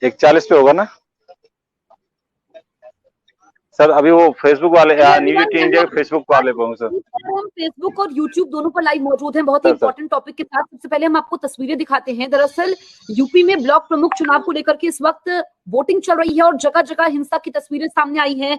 41 पे होगा ना सर? अभी वो फेसबुक वाले न्यूज इंडिया के फेसबुक वाले पे सर। हम फेसबुक और यूट्यूब दोनों पर लाइव मौजूद हैं बहुत ही इंपॉर्टेंट टॉपिक के साथ। सबसे पहले हम आपको तस्वीरें दिखाते हैं। दरअसल यूपी में ब्लॉक प्रमुख चुनाव को लेकर के इस वक्त वोटिंग चल रही है और जगह जगह हिंसा की तस्वीरें सामने आई हैं।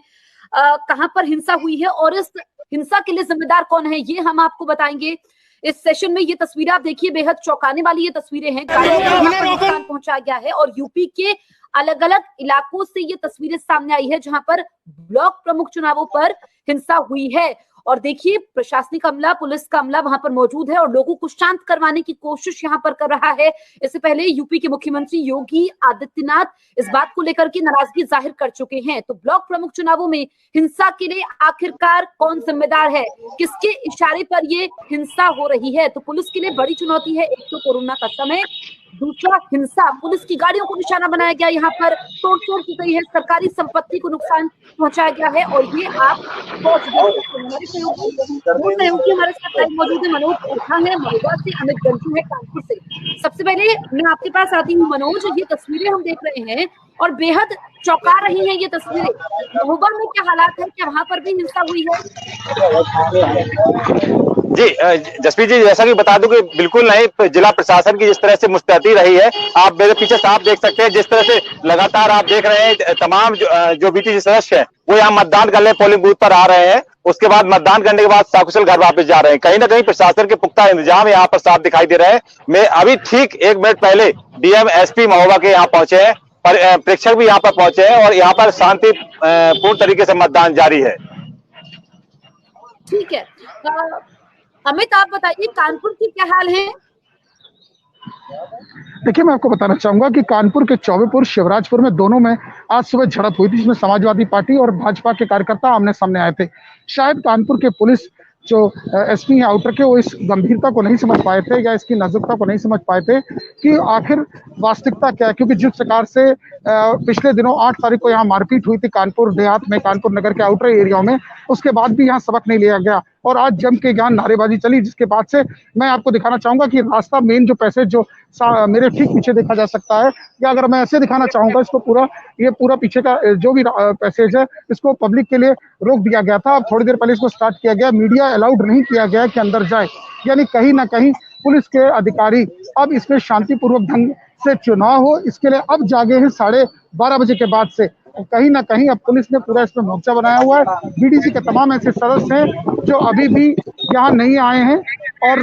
कहां पर हिंसा हुई है और इस हिंसा के लिए जिम्मेदार कौन है, ये हम आपको बताएंगे इस सेशन में। ये तस्वीरें आप देखिए, बेहद चौंकाने वाली ये तस्वीरें हैं। नुकसान पहुंचाया गया है और यूपी के अलग अलग इलाकों से ये तस्वीरें सामने आई है जहां पर ब्लॉक प्रमुख चुनावों पर हिंसा हुई है। और देखिए, प्रशासनिक अमला, पुलिस का अमला वहां पर मौजूद है और लोगों को शांत करवाने की कोशिश यहां पर कर रहा है। इससे पहले यूपी के मुख्यमंत्री योगी आदित्यनाथ इस बात को लेकर के नाराजगी जाहिर कर चुके हैं। तो ब्लॉक प्रमुख चुनावों में हिंसा के लिए आखिरकार कौन जिम्मेदार है, किसके इशारे पर ये हिंसा हो रही है? तो पुलिस के लिए बड़ी चुनौती है। एक तो कोरोना का समय, दूसरा हिंसा, पुलिस की गाड़ियों को निशाना बनाया गया, यहाँ पर तोड़फोड़ की गई है, सरकारी संपत्ति को नुकसान पहुंचाया गया है। और ये आप हमारे साथ मौजूद है मनोज ओझा है, महोबा से, अमित गंजू है कानपुर से। सबसे पहले मैं आपके पास आती हूँ मनोज, ये तस्वीरें हम देख रहे हैं और बेहद चौंका रही हैं ये तस्वीरें। महोबा में क्या हालात है, क्या वहां पर भी हिंसा हुई है? जी जसप्रीत जी, जैसा कि बता दूं कि बिल्कुल नहीं, जिला प्रशासन की जिस तरह से मुस्तैदी रही है, आप मेरे पीछे साफ देख सकते हैं। जिस तरह से लगातार आप देख रहे हैं तमाम जो बीटीसी सदस्य हैं वो यहाँ मतदान करने पोलिंग बूथ पर आ रहे हैं, उसके बाद मतदान करने के बाद सकुशल घर वापस जा रहे हैं। कहीं ना कहीं प्रशासन के पुख्ता इंतजाम यहाँ पर साफ दिखाई दे रहे हैं। मैं अभी ठीक 1 मिनट पहले डीएम एसपी महोबा के यहाँ पहुंचे हैं, प्रेक्षक भी यहाँ पर पहुंचे हैं और यहाँ पर शांति पूर्ण तरीके से मतदान जारी है। ठीक है, अमित आप बताइए कानपुर की क्या हाल है? देखिए, मैं आपको बताना चाहूंगा कि कानपुर के चौबेपुर, शिवराजपुर में दोनों में आज सुबह झड़प हुई थी, जिसमें समाजवादी पार्टी और भाजपा के कार्यकर्ता आमने सामने आए थे। शायद कानपुर के पुलिस जो एसपी आउटर के, वो इस गंभीरता को नहीं समझ पाए थे या इसकी नाजुकता को नहीं समझ पाए थे कि आखिर वास्तविकता क्या है। क्योंकि जिस प्रकार से पिछले दिनों 8 तारीख को यहाँ मारपीट हुई थी कानपुर देहात में, कानपुर नगर के आउटर एरिया में, उसके बाद भी यहाँ सबक नहीं लिया गया और आज जम के यहाँ नारेबाजी चली, जिसके बाद से मैं आपको दिखाना चाहूंगा कि रास्ता मेन जो पैसेज जो मेरे ठीक पीछे देखा जा सकता है, या अगर मैं ऐसे दिखाना चाहूंगा इसको, पूरा ये पूरा पीछे का जो भी पैसेज है इसको पब्लिक के लिए रोक दिया गया था। अब थोड़ी देर पहले इसको स्टार्ट किया गया, मीडिया अलाउड नहीं किया गया कि अंदर जाए। यानी कहीं ना कहीं पुलिस के अधिकारी अब इसमें शांतिपूर्वक ढंग से चुनाव हो, इसके लिए अब जागे हैं 12:30 बजे के बाद से। कहीं ना कहीं अब पुलिस ने पूरा इसमें मोर्चा बनाया हुआ है। बीडीसी के तमाम ऐसे सदस्य हैं जो अभी भी यहाँ नहीं आए हैं और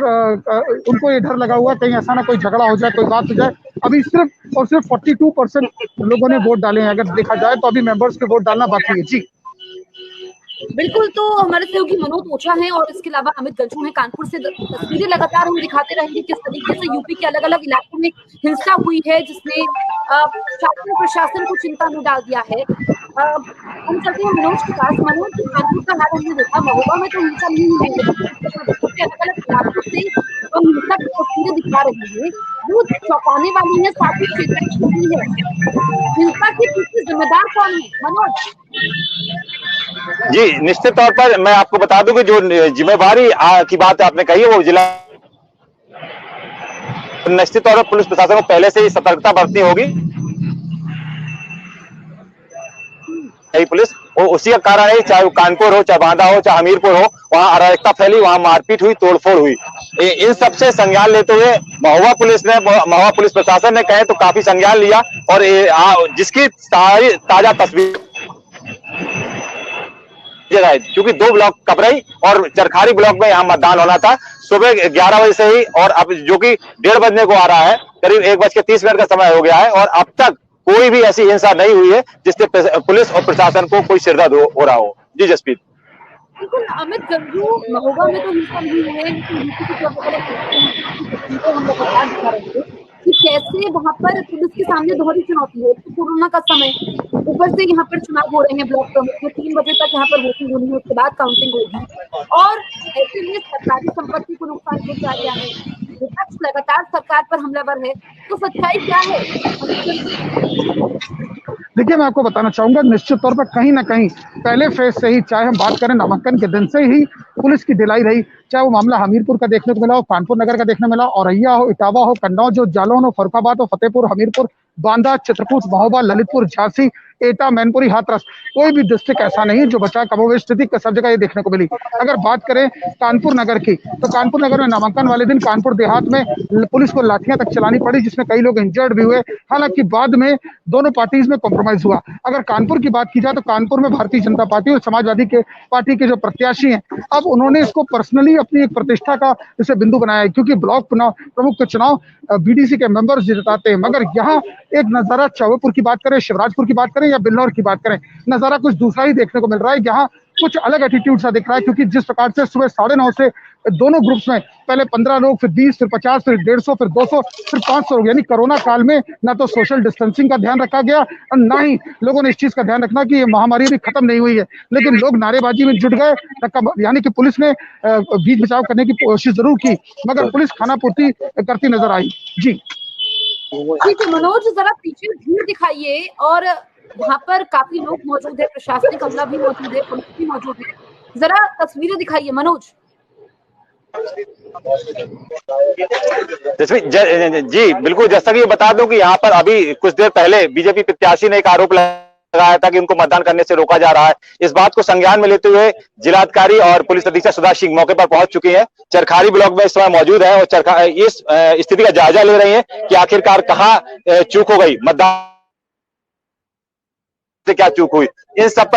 उनको ये डर लगा हुआ है कहीं ऐसा ना कोई झगड़ा हो जाए, कोई बात हो जाए। अभी सिर्फ और सिर्फ 42% लोगों ने वोट डाले हैं, अगर देखा जाए तो अभी मेंबर्स के वोट डालना बाकी है। जी बिल्कुल, तो हमारे सहयोगी मनोज ओझा हैं और इसके अलावा अमित गंजू हैं कानपुर से। तस्वीरें लगातार हम दिखाते रहेंगे किस तरीके से यूपी के अलग अलग इलाकों में हिंसा हुई है, जिसने शासन प्रशासन को चिंता में डाल दिया है। हम चलते हैं मनोज के पास। मनोज, कानपुर का हाल हमने देखा, महोबा में तो हिंसा नहीं हुई है, अलग अलग इलाकों से हिंसा की तस्वीरें दिखा रही है, वो चौंकाने वाली है, साथ ही चेतावनी है। हिंसा के पीछे जिम्मेदार कौन है मनोज? जी निश्चित तौर पर मैं आपको बता दूं कि जो जिम्मेवारी की बात आपने कही है, वो जिला निश्चित तौर पर पुलिस प्रशासन को पहले से ही सतर्कता बरतनी होगी। पुलिस वो उसी का कारण है, चाहे वो कानपुर हो, चाहे बांदा हो, चाहे हमीरपुर हो, वहां अराजकता फैली, वहां मारपीट हुई, तोड़फोड़ हुई। इन सबसे संज्ञान लेते हुए महोबा पुलिस प्रशासन ने कहे तो काफी संज्ञान लिया और जिसकी सारी ताजा तस्वीर क्योंकि 2 ब्लॉक कपरई और चरखारी ब्लॉक में यहाँ मतदान होना था सुबह 11 बजे से ही, और अब जो कि 1:30 बजने को आ रहा है, करीब 1:30 का समय हो गया है और अब तक कोई भी ऐसी हिंसा नहीं हुई है जिससे पुलिस और प्रशासन को कोई सिरदर्द हो रहा हो। जी जसप्रीत। बिल्कुल अमित गंजू, महोबा में तो हिंसा नहीं हुई है, हम लगातार दिखा रहे थे कि कैसे वहां पर पुलिस के सामने दोहरी चुनौती है। तो कोरोना का समय, ऊपर से यहाँ पर चुनाव हो रहे हैं ब्लॉक प्रमुख में, 3 बजे तक यहाँ पर वोटिंग होनी है, उसके बाद काउंटिंग होगी और ऐसे में सरकारी संपत्ति को नुकसान पहुंचा गया है। विपक्ष लगातार सरकार पर हमलावर है, तो सच्चाई क्या है? देखिए, मैं आपको बताना चाहूंगा, निश्चित तौर पर कहीं ना कहीं पहले फेज से ही, चाहे हम बात करें नामांकन के दिन से ही पुलिस की ढिलाई रही, चाहे वो मामला हमीरपुर का देखने को मिला हो, कानपुर नगर का देखने मिला, औरैया हो, इटावा हो, कन्नौज हो, जालौन हो, फर्रुखाबाद हो, फतेहपुर, हमीरपुर, बांदा, चित्रकूट, महोबा, ललितपुर, झांसी, एटा, मैनपुरी, हाथरस, कोई भी डिस्ट्रिक्ट ऐसा नहीं जो बचा। कमोवेश स्थिति सब जगह ये देखने को मिली। अगर बात करें कानपुर नगर की, तो कानपुर नगर में नामांकन वाले दिन कानपुर देहात में पुलिस को लाठियां तक चलानी पड़ी, जिसमें कई लोग इंजर्ड भी हुए। हालांकि बाद में दोनों पार्टीज में कॉम्प्रोमाइज हुआ। अगर कानपुर की बात की जाए तो कानपुर में भारतीय जनता पार्टी और समाजवादी पार्टी के जो प्रत्याशी हैं, अब उन्होंने इसको पर्सनली अपनी एक प्रतिष्ठा का इसे बिंदु बनाया है, क्योंकि ब्लॉक प्रमुख के चुनाव बीडीसी के मेंबर्स जिताते हैं। मगर यहाँ एक नजारा चौबेपुर की बात करें, शिवराजपुर की बात करें या बिल्लौर की बात करें, नजारा कुछ दूसरा ही देखने को मिल रहा है। यहाँ कुछ अलग एटीट्यूड सा दिख रहा है, क्योंकि जिस प्रकार से सुबह 9:30 से दोनों ग्रुप्स में पहले 15 लोग, फिर 20, फिर 50, फिर 150, फिर 200, फिर 500 लोग, यानी कोरोना काल में ना तो सोशल डिस्टेंसिंग का ध्यान रखा गया और ना ही लोगों ने इस चीज का ध्यान रखना कि ये महामारी भी खत्म नहीं हुई है। लेकिन लोग नारेबाजी में जुट गए, यानी कि पुलिस ने बीच बचाव करने की कोशिश जरूर की, मगर पुलिस खानापूर्ति करती नजर आई। जी ठीक है मनोज, जरा पीछे भीड़ दिखाइए, और वहां पर काफी लोग मौजूद है, प्रशासनिक अमला भी मौजूद है, पुलिस भी मौजूद है, जरा तस्वीरें दिखाइए मनोज। जी बिल्कुल, जैसा कि बता दूं कि यहाँ पर अभी कुछ देर पहले बीजेपी प्रत्याशी ने एक आरोप लगाया था कि उनको मतदान करने से रोका जा रहा है। इस बात को संज्ञान में लेते हुए जिलाधिकारी और पुलिस अधीक्षक सुधा सिंह मौके पर पहुंच चुकी है, चरखारी ब्लॉक में इस समय मौजूद है और इस स्थिति का जायजा ले रही है कि आखिरकार कहाँ चूक हो गई, मतदान से क्या चूक हुई, इन सब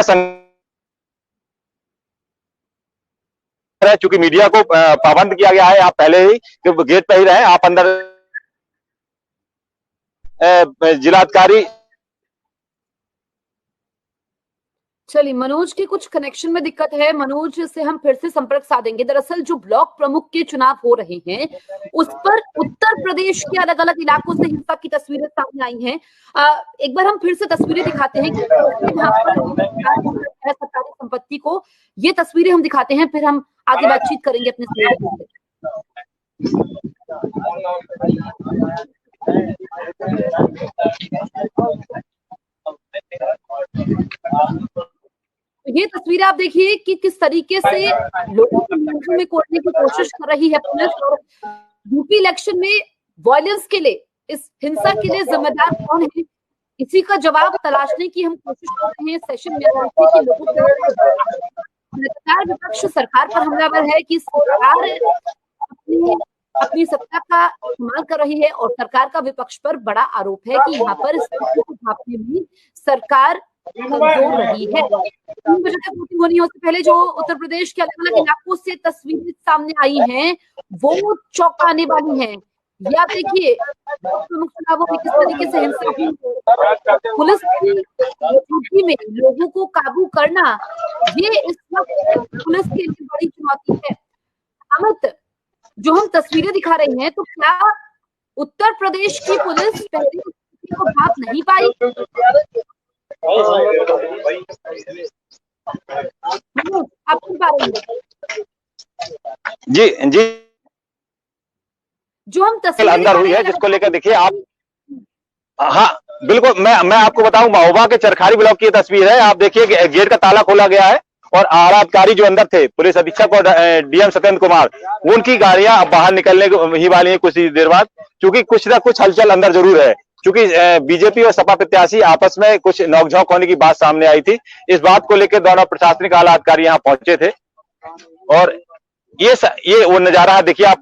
पर चूंकि मीडिया को पाबंद किया गया है, आप पहले ही गेट पे ही रहे, आप अंदर जिलाधिकारी। चलिए, मनोज के कुछ कनेक्शन में दिक्कत है, मनोज से हम फिर से संपर्क साधेंगे। दरअसल जो ब्लॉक प्रमुख के चुनाव हो रहे हैं उस पर उत्तर प्रदेश के अलग अलग इलाकों से हिंसा की तस्वीरें सामने आई हैं। एक बार हम फिर से तस्वीरें दिखाते हैं कि सरकारी संपत्ति को, ये तस्वीरें हम दिखाते हैं, फिर हम आगे बातचीत करेंगे अपने सहयोगियों से। ये तस्वीर आप देखिए कि किस तरीके से लोगों को नियंत्रण में कोरने की कोशिश कर रही है पुलिस, और यूपी इलेक्शन में वायलेंस के लिए, इस हिंसा के लिए जिम्मेदार कौन है, इसी का जवाब तलाशने की हम कोशिश कर रहे हैं सेशन में। कि लोगों को लगातार विपक्ष सरकार पर हमलावर है कि सरकार अपनी सत्ता का इस्तेमाल कर रही है, और सरकार का विपक्ष पर बड़ा आरोप है कि यहाँ पर स्थिति को भांपने में सरकार कमजोर रही है। 3 बजे तक वोटिंग होनी है, उससे पहले जो उत्तर प्रदेश के अलग अलग इलाकों से तस्वीरें सामने आई हैं वो चौंकाने वाली हैं। या देखिए प्रमुख चुनावों में किस तरीके से हिंसा हुई, पुलिस की मौजूदगी में लोगों को काबू करना, ये इस वक्त पुलिस के लिए बड़ी चुनौती है। अमित, जो हम तस्वीरें दिखा रहे हैं, तो क्या उत्तर प्रदेश की पुलिस पहले स्थिति को भाप नहीं पाई? आप सुन पा रहे हैं? जी जी, जो हम तस्वीर अंदर हुई है, जिसको लेकर देखिए आप। हाँ बिल्कुल, मैं आपको बताऊं, महोबा के चरखारी ब्लॉक की तस्वीर है। आप देखिए गेट का ताला खोला गया है और आला अधिकारी जो अंदर थे, पुलिस अधीक्षक और डीएम सत्येंद्र कुमार, उनकी गाड़ियां अब बाहर निकलने ही वाली है कुछ ही देर बाद, क्योंकि कुछ ना कुछ हलचल अंदर जरूर है। क्योंकि बीजेपी और सपा प्रत्याशी आपस में कुछ नोकझोंक होने की बात सामने आई थी। इस बात को लेकर दोनों प्रशासनिक आला अधिकारी यहाँ पहुंचे थे, और ये वो नजारा देखिए आप,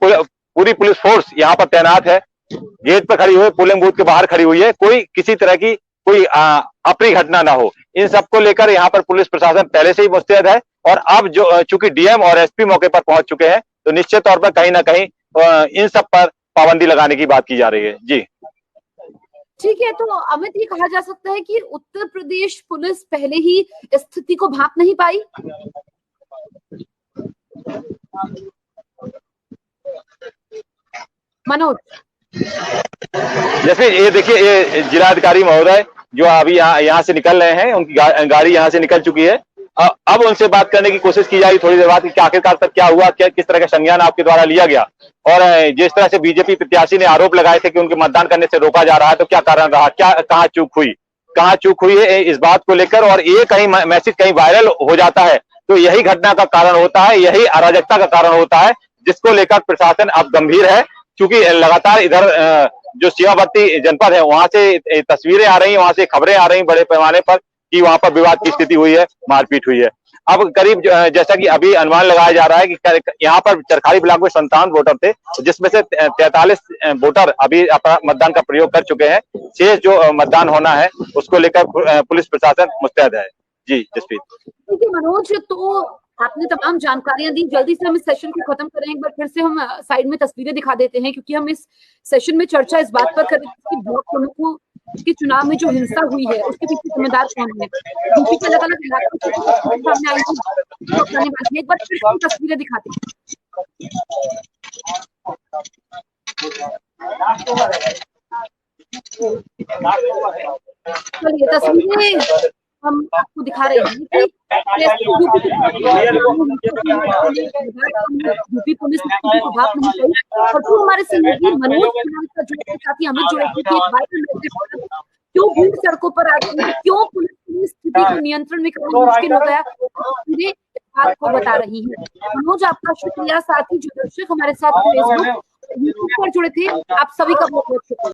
पूरी पुलिस फोर्स यहाँ पर तैनात है, गेट पर खड़ी हुई, पोलिंग बूथ के बाहर खड़ी हुई है, कोई किसी तरह की कोई अप्रिय घटना ना हो, इन सबको लेकर यहाँ पर पुलिस प्रशासन पहले से ही मुस्तैद है। और अब जो चूंकि डीएम और एसपी मौके पर पहुंच चुके हैं, तो निश्चित तौर पर कहीं ना कहीं इन सब पर पाबंदी लगाने की बात की जा रही है। जी ठीक है, तो अमित, ये कहा जा सकता है कि उत्तर प्रदेश पुलिस पहले ही स्थिति को भांप नहीं पाई? मनोज, जैसे ये देखिए, ये जिलाधिकारी महोदय जो अभी यहाँ से निकल रहे हैं, उनकी गाड़ी यहाँ से निकल चुकी है। अब उनसे बात करने की कोशिश की जाएगी थोड़ी देर बाद कि आखिरकार तक क्या हुआ, क्या किस तरह का संज्ञान आपके द्वारा लिया गया, और जिस तरह से बीजेपी प्रत्याशी ने आरोप लगाए थे कि उनके मतदान करने से रोका जा रहा है, तो क्या कारण रहा, क्या कहाँ चूक हुई है इस बात को लेकर। और ये कहीं मैसेज कहीं वायरल हो जाता है तो यही घटना का कारण होता है, यही अराजकता का कारण होता है, जिसको लेकर प्रशासन अब गंभीर है। क्योंकि लगातार इधर जो सीमावर्ती जनपद है वहां से तस्वीरें आ रही हैं, वहां से खबरें आ रही हैं बड़े पैमाने पर कि वहां पर विवाद की स्थिति हुई है, मारपीट हुई है। अब करीब जैसा कि अभी अनुमान लगाया जा रहा है कि यहाँ पर चरखारी ब्लॉक में 57 वोटर थे, जिसमें से 43 वोटर अभी अपना मतदान का प्रयोग कर चुके हैं। शेष जो मतदान होना है उसको लेकर पुलिस प्रशासन मुस्तैद है। जी जसप्रीत। देखिए मनोज, तो आपने तमाम जानकारियां दी। जल्दी से हम इस सेशन को खत्म करें। एक बार फिर से हम साइड में तस्वीरें दिखा देते हैं, क्योंकि हम इस सेशन में चर्चा इस बात पर कर रहे थे कि ब्लॉक प्रमुखों के चुनाव में जो हिंसा हुई है उसके पीछे जिम्मेदार कौन है। यूपी के अलग अलग इलाकों से सामने आई है। एक बार फिर से तस्वीरें दिखाते हैं। चलिए तस्वीरें हम आपको दिखा रहे हैं कि यूपी पुलिस प्रभाव नहीं करी। और जो हमारे सहयोगी मनोज का जो साथी अमित जुड़े थे, क्यों भीड़ सड़कों पर आ गई, क्यों पुलिस की स्थिति को नियंत्रण में करना मुश्किल हो गया, पूरे बात को बता रही है। मनोज, आपका शुक्रिया। साथ ही जो दर्शक हमारे साथ फेसबुक यूट्यूब पर जुड़े थे, आप सभी का बहुत बहुत शुक्रिया।